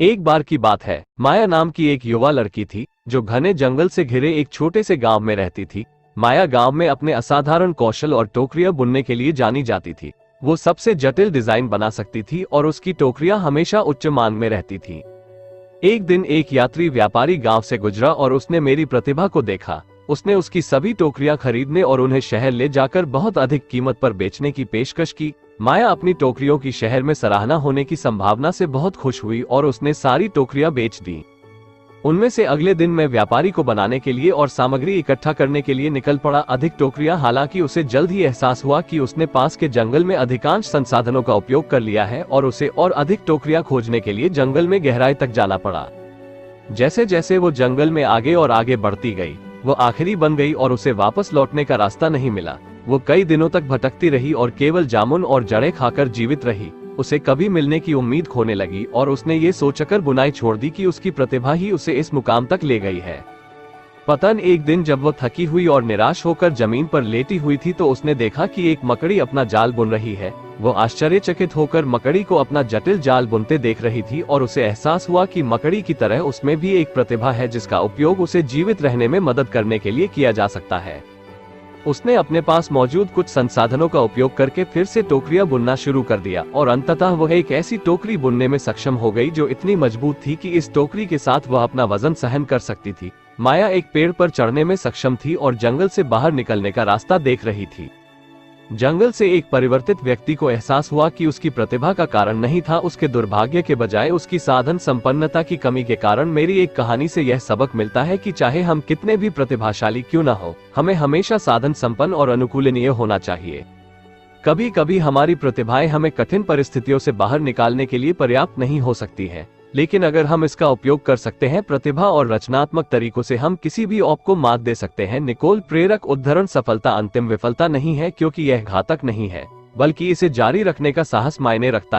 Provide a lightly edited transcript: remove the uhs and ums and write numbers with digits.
एक बार की बात है, माया नाम की एक युवा लड़की थी जो घने जंगल से घिरे एक छोटे से गांव में रहती थी। माया गांव में अपने असाधारण कौशल और टोकरियां बुनने के लिए जानी जाती थी। वो सबसे जटिल डिजाइन बना सकती थी और उसकी टोकरियां हमेशा उच्च मांग में रहती थी। एक दिन एक यात्री व्यापारी गांव से गुजरा और उसने मेरी प्रतिभा को देखा। उसने उसकी सभी टोकरियां खरीदने और उन्हें शहर ले जाकर बहुत अधिक कीमत पर बेचने की पेशकश की। माया अपनी टोकरियों की शहर में सराहना होने की संभावना से बहुत खुश हुई और उसने सारी टोकरियां बेच दी। उनमें से अगले दिन मैं व्यापारी को बनाने के लिए और सामग्री इकट्ठा करने के लिए निकल पड़ा। अधिक टोकरियां, हालांकि उसे जल्द ही एहसास हुआ कि उसने पास के जंगल में अधिकांश संसाधनों का उपयोग कर लिया है और उसे और अधिक टोकरियां खोजने के लिए जंगल में गहराई तक जाना पड़ा। जैसे जैसे वो जंगल में आगे और आगे बढ़ती गई, वो आखिरी बन गई और उसे वापस लौटने का रास्ता नहीं मिला। वो कई दिनों तक भटकती रही और केवल जामुन और जड़ें खाकर जीवित रही। उसे कभी मिलने की उम्मीद खोने लगी और उसने ये सोचकर बुनाई छोड़ दी कि उसकी प्रतिभा ही उसे इस मुकाम तक ले गई है। पतन एक दिन जब वो थकी हुई और निराश होकर जमीन पर लेटी हुई थी तो उसने देखा कि एक मकड़ी अपना जाल बुन रही है। वो आश्चर्यचकित होकर मकड़ी को अपना जटिल जाल बुनते देख रही थी और उसे एहसास हुआ कि मकड़ी की तरह उसमें भी एक प्रतिभा है जिसका उपयोग उसे जीवित रहने में मदद करने के लिए किया जा सकता है। उसने अपने पास मौजूद कुछ संसाधनों का उपयोग करके फिर से टोकरियां बुनना शुरू कर दिया और अंततः वह एक ऐसी टोकरी बुनने में सक्षम हो गई जो इतनी मजबूत थी कि इस टोकरी के साथ वह अपना वजन सहन कर सकती थी। माया एक पेड़ पर चढ़ने में सक्षम थी और जंगल से बाहर निकलने का रास्ता देख रही थी। जंगल से एक परिवर्तित व्यक्ति को एहसास हुआ कि उसकी प्रतिभा का कारण नहीं था उसके दुर्भाग्य के बजाय उसकी साधन संपन्नता की कमी के कारण। मेरी एक कहानी से यह सबक मिलता है कि चाहे हम कितने भी प्रतिभाशाली क्यों न हो, हमें हमेशा साधन संपन्न और अनुकूलनीय होना चाहिए। कभी कभी हमारी प्रतिभाएं हमें कठिन परिस्थितियों से बाहर निकालने के लिए पर्याप्त नहीं हो सकती है, लेकिन अगर हम इसका उपयोग कर सकते हैं, प्रतिभा और रचनात्मक तरीकों से हम किसी भी औप को मात दे सकते हैं। निकोल प्रेरक उद्धरण, सफलता अंतिम विफलता नहीं है क्योंकि यह घातक नहीं है, बल्कि इसे जारी रखने का साहस मायने रखता है।